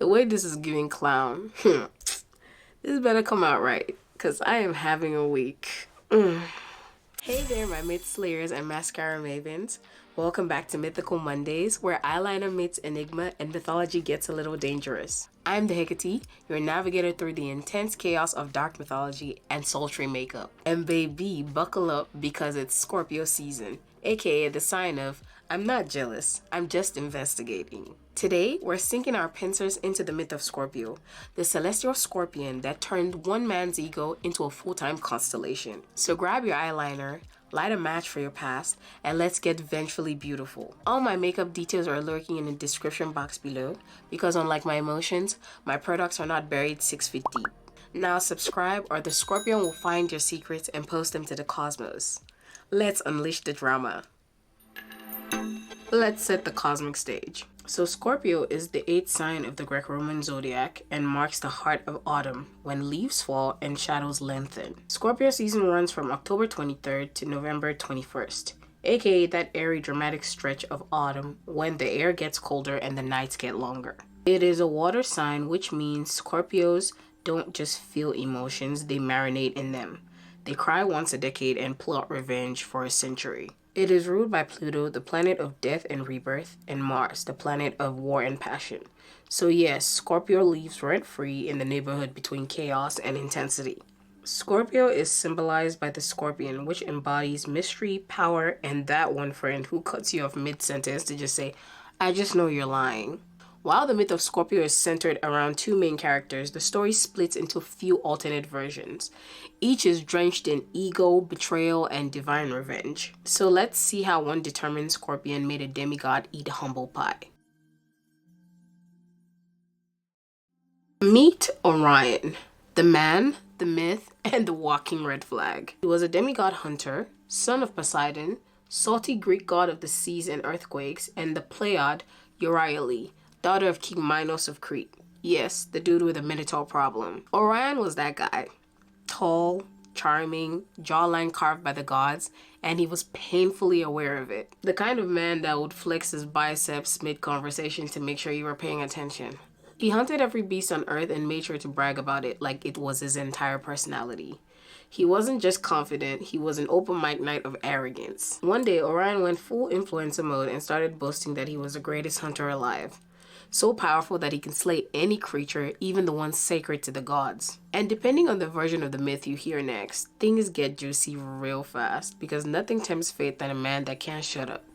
The way this is giving clown, this better come out right, because I am having a week. Hey there, my myth slayers and mascara mavens. Welcome back to Mythical Mondays, where eyeliner meets enigma and mythology gets a little dangerous. I'm the Hecate, your navigator through the intense chaos of dark mythology and sultry makeup. And baby, buckle up because it's Scorpio season, aka the sign of I'm not jealous, I'm just investigating. Today, we're sinking our pincers into the myth of Scorpio, the celestial scorpion that turned one man's ego into a full-time constellation. So grab your eyeliner, light a match for your past, and let's get vengefully beautiful. All my makeup details are lurking in the description box below, because unlike my emotions, my products are not buried 6 feet deep. Now subscribe or the scorpion will find your secrets and post them to the cosmos. Let's unleash the drama. Let's set the cosmic stage. So Scorpio is the 8th sign of the Greco-Roman zodiac and marks the heart of autumn when leaves fall and shadows lengthen. Scorpio season runs from October 23rd to November 21st, aka that airy dramatic stretch of autumn when the air gets colder and the nights get longer. It is a water sign, which means Scorpios don't just feel emotions, they marinate in them. They cry once a decade and plot revenge for a century. It is ruled by Pluto, the planet of death and rebirth, and Mars, the planet of war and passion. So yes, Scorpio lives rent-free in the neighborhood between chaos and intensity. Scorpio is symbolized by the scorpion, which embodies mystery, power, and that one friend who cuts you off mid-sentence to just say, I just know you're lying. While the myth of Scorpio is centered around two main characters, the story splits into a few alternate versions. Each is drenched in ego, betrayal, and divine revenge. So let's see how one determined scorpion made a demigod eat humble pie. Meet Orion, the man, the myth, and the walking red flag. He was a demigod hunter, son of Poseidon, salty Greek god of the seas and earthquakes, and the Pleiad Euryale, daughter of King Minos of Crete. Yes, the dude with a minotaur problem. Orion was that guy. Tall, charming, jawline carved by the gods, and he was painfully aware of it. The kind of man that would flex his biceps mid-conversation to make sure you were paying attention. He hunted every beast on earth and made sure to brag about it like it was his entire personality. He wasn't just confident, he was an open mic night of arrogance. One day, Orion went full influencer mode and started boasting that he was the greatest hunter alive. So powerful that he can slay any creature, even the ones sacred to the gods. And depending on the version of the myth you hear next, things get juicy real fast, because nothing tempts fate than a man that can't shut up.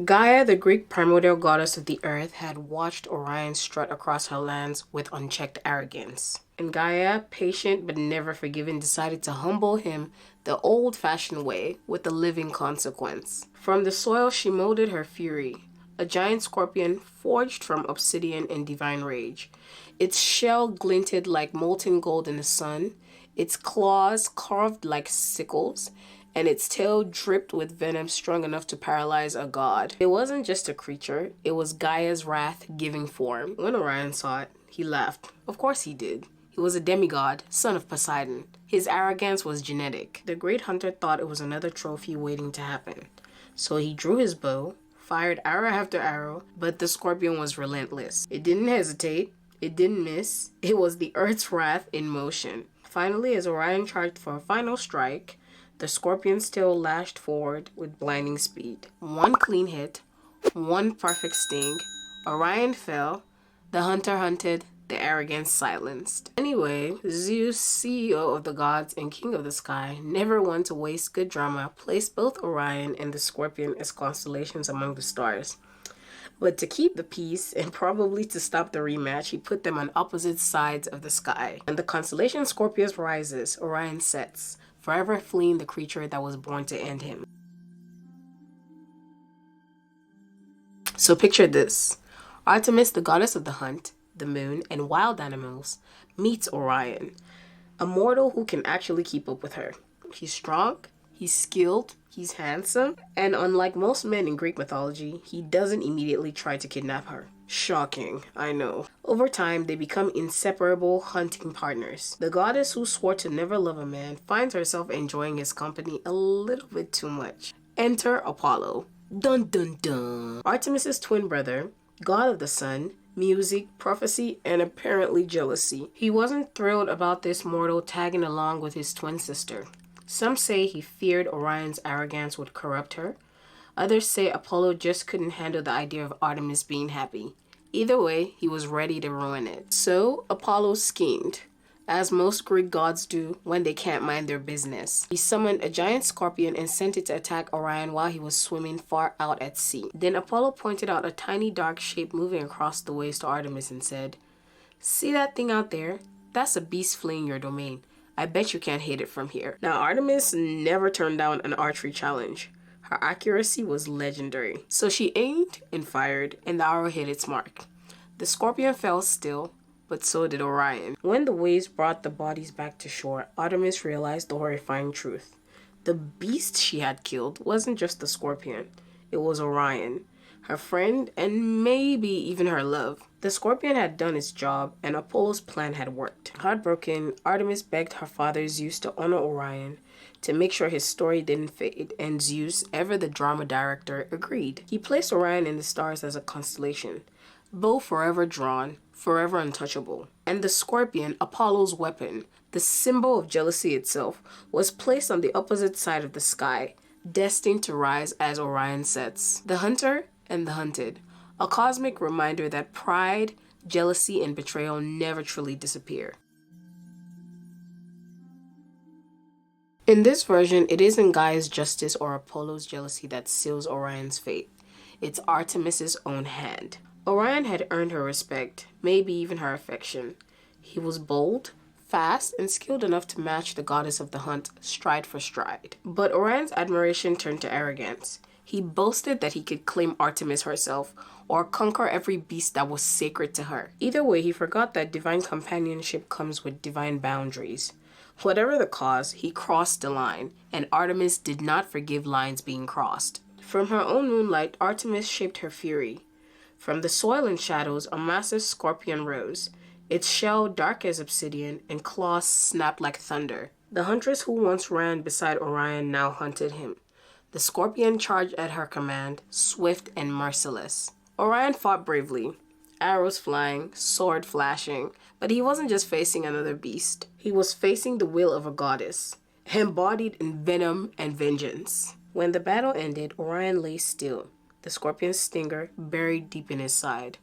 Gaia, the Greek primordial goddess of the earth, had watched Orion strut across her lands with unchecked arrogance. And Gaia, patient but never forgiving, decided to humble him the old-fashioned way with a living consequence. From the soil she molded her fury, a giant scorpion forged from obsidian and divine rage. Its shell glinted like molten gold in the sun, its claws carved like sickles, and its tail dripped with venom strong enough to paralyze a god. It wasn't just a creature, it was Gaia's wrath giving form. When Orion saw it, he laughed. Of course he did. He was a demigod, son of Poseidon. His arrogance was genetic. The great hunter thought it was another trophy waiting to happen. So he drew his bow, fired arrow after arrow, but the scorpion was relentless. It didn't hesitate, it didn't miss. It was the earth's wrath in motion. Finally, as Orion charged for a final strike, the scorpion's tail lashed forward with blinding speed. One clean hit, one perfect sting. Orion fell, the hunter hunted, the arrogance silenced. Anyway, Zeus, CEO of the gods and king of the sky, never one to waste good drama, placed both Orion and the scorpion as constellations among the stars. But to keep the peace, and probably to stop the rematch, he put them on opposite sides of the sky. And the constellation Scorpius rises, Orion sets, forever fleeing the creature that was born to end him. So picture this. Artemis, the goddess of the hunt, the moon, and wild animals, meets Orion, a mortal who can actually keep up with her. He's strong, he's skilled, he's handsome, and unlike most men in Greek mythology, he doesn't immediately try to kidnap her. Shocking, I know. Over time, they become inseparable hunting partners. The goddess who swore to never love a man finds herself enjoying his company a little bit too much. Enter Apollo, Dun dun dun. Artemis's twin brother, god of the sun, music, prophecy, and apparently jealousy. He wasn't thrilled about this mortal tagging along with his twin sister. Some say he feared Orion's arrogance would corrupt her. Others say Apollo just couldn't handle the idea of Artemis being happy. Either way, he was ready to ruin it. So Apollo schemed, as most Greek gods do when they can't mind their business. He summoned a giant scorpion and sent it to attack Orion while he was swimming far out at sea. Then Apollo pointed out a tiny dark shape moving across the waves to Artemis and said, "See that thing out there? That's a beast fleeing your domain. I bet you can't hit it from here." Now, Artemis never turned down an archery challenge. Her accuracy was legendary. So she aimed and fired, and the arrow hit its mark. The scorpion fell still, but so did Orion. When the waves brought the bodies back to shore, Artemis realized the horrifying truth. The beast she had killed wasn't just the scorpion. It was Orion, her friend, and maybe even her love. The scorpion had done its job, and Apollo's plan had worked. Heartbroken, Artemis begged her father Zeus to honor Orion, to make sure his story didn't fade, and Zeus, ever the drama director, agreed. He placed Orion in the stars as a constellation, bow forever drawn, forever untouchable. And the scorpion, Apollo's weapon, the symbol of jealousy itself, was placed on the opposite side of the sky, destined to rise as Orion sets. The hunter and the hunted, a cosmic reminder that pride, jealousy, and betrayal never truly disappear. In this version, it isn't Gaia's justice or Apollo's jealousy that seals Orion's fate. It's Artemis's own hand. Orion had earned her respect, maybe even her affection. He was bold, fast, and skilled enough to match the goddess of the hunt stride for stride. But Orion's admiration turned to arrogance. He boasted that he could claim Artemis herself, or conquer every beast that was sacred to her. Either way, he forgot that divine companionship comes with divine boundaries. Whatever the cause, he crossed the line, and Artemis did not forgive lines being crossed. From her own moonlight, Artemis shaped her fury. From the soil and shadows, a massive scorpion rose, its shell dark as obsidian and claws snapped like thunder. The huntress who once ran beside Orion now hunted him. The scorpion charged at her command, swift and merciless. Orion fought bravely, arrows flying, sword flashing, but he wasn't just facing another beast. He was facing the will of a goddess, embodied in venom and vengeance. When the battle ended, Orion lay still, the scorpion's stinger buried deep in his side.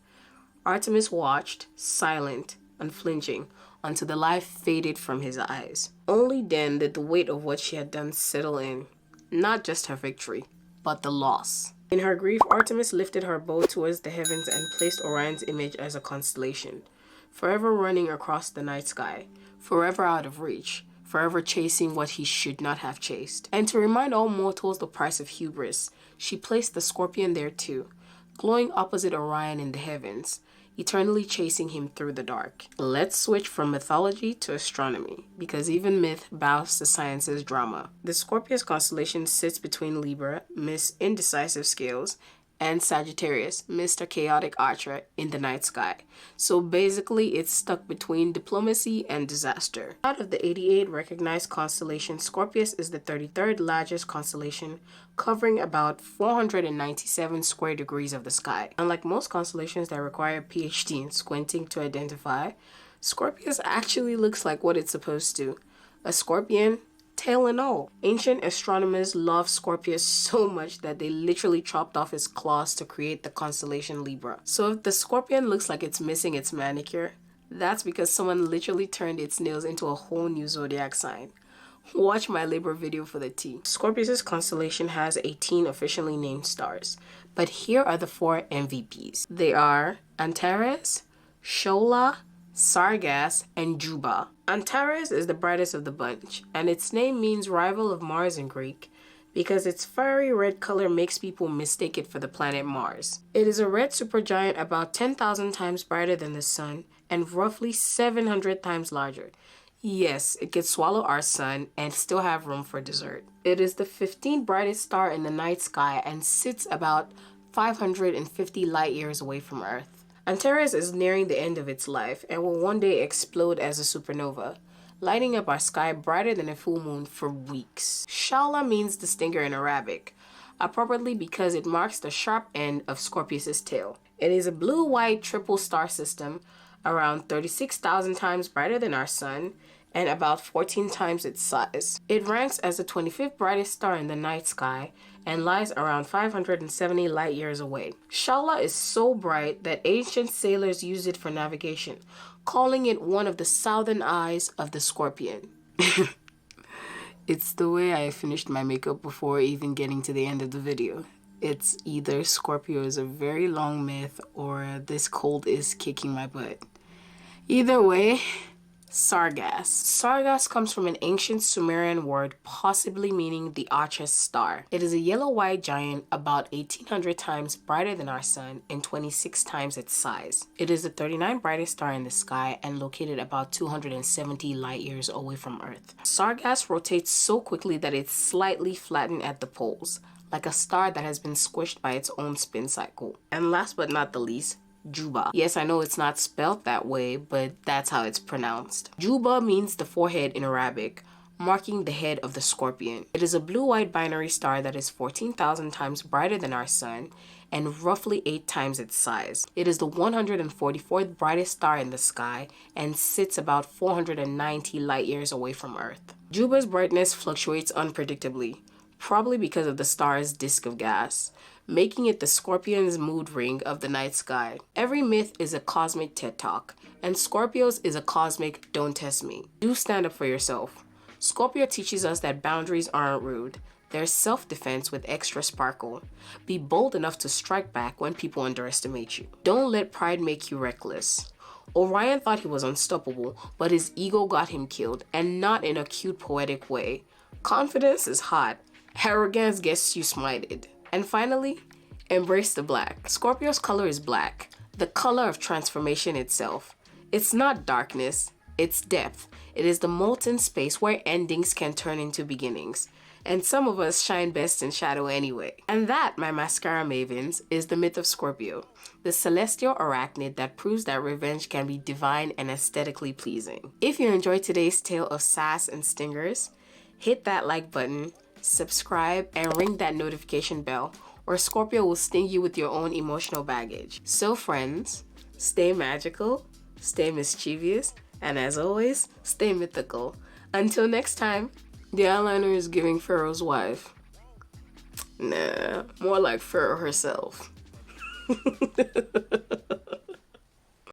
Artemis watched, silent, unflinching, until the life faded from his eyes. Only then did the weight of what she had done settle in. Not just her victory, but the loss. In her grief, Artemis lifted her bow towards the heavens and placed Orion's image as a constellation, forever running across the night sky, forever out of reach, forever chasing what he should not have chased. And to remind all mortals the price of hubris, she placed the scorpion there too, glowing opposite Orion in the heavens, eternally chasing him through the dark. Let's switch from mythology to astronomy, because even myth bows to science's drama. The Scorpius constellation sits between Libra, Miss Indecisive Scales, and Sagittarius, Mr. Chaotic Archer, in the night sky. So basically, it's stuck between diplomacy and disaster. Out of the 88 recognized constellations, Scorpius is the 33rd largest constellation, covering about 497 square degrees of the sky. Unlike most constellations that require a PhD in squinting to identify, Scorpius actually looks like what it's supposed to. A scorpion, tail and all. Ancient astronomers loved Scorpius so much that they literally chopped off its claws to create the constellation Libra. So if the scorpion looks like it's missing its manicure, that's because someone literally turned its nails into a whole new zodiac sign. Watch my Libra video for the tea. Scorpius' constellation has 18 officially named stars, but here are the 4 MVPs. They are Antares, Shola, Sargas, and Juba. Antares is the brightest of the bunch, and its name means rival of Mars in Greek because its fiery red color makes people mistake it for the planet Mars. It is a red supergiant about 10,000 times brighter than the sun and roughly 700 times larger. Yes, it could swallow our sun and still have room for dessert. It is the 15th brightest star in the night sky and sits about 550 light years away from Earth. Antares is nearing the end of its life and will one day explode as a supernova, lighting up our sky brighter than a full moon for weeks. Shala means the stinger in Arabic. appropriately because it marks the sharp end of Scorpius's tail. It is a blue-white triple star system, around 36,000 times brighter than our sun, and about 14 times its size. It ranks as the 25th brightest star in the night sky and lies around 570 light years away. Shala is so bright that ancient sailors used it for navigation, calling it one of the southern eyes of the scorpion. It's the way I finished my makeup before even getting to the end of the video. It's either Scorpio is a very long myth or this cold is kicking my butt. Either way, Sargas. Sargas comes from an ancient Sumerian word possibly meaning the archer's star. It is a yellow-white giant about 1,800 times brighter than our sun and 26 times its size. It is the 39th brightest star in the sky and located about 270 light years away from Earth. Sargas rotates so quickly that it's slightly flattened at the poles, like a star that has been squished by its own spin cycle. And last but not the least, Juba. Yes, I know it's not spelled that way, but that's how it's pronounced. Juba means the forehead in Arabic, marking the head of the scorpion. It is a blue-white binary star that is 14,000 times brighter than our sun and roughly 8 times its size. It is the 144th brightest star in the sky and sits about 490 light years away from Earth. Juba's brightness fluctuates unpredictably, probably because of the star's disk of gas, making it the scorpion's mood ring of the night sky. Every myth is a cosmic TED Talk, and Scorpio's is a cosmic don't test me. Do stand up for yourself. Scorpio teaches us that boundaries aren't rude. They're self-defense with extra sparkle. Be bold enough to strike back when people underestimate you. Don't let pride make you reckless. Orion thought he was unstoppable, but his ego got him killed, and not in a cute poetic way. Confidence is hot. Arrogance gets you smited. And finally, embrace the black. Scorpio's color is black, the color of transformation itself. It's not darkness, it's depth. It is the molten space where endings can turn into beginnings. And some of us shine best in shadow anyway. And that, my mascara mavens, is the myth of Scorpio, the celestial arachnid that proves that revenge can be divine and aesthetically pleasing. If you enjoyed today's tale of sass and stingers, hit that like button, subscribe, and ring that notification bell, or Scorpio will sting you with your own emotional baggage. So friends, stay magical, stay mischievous, and as always, stay mythical. Until next time, the eyeliner is giving Pharaoh's wife. Nah, more like Pharaoh herself.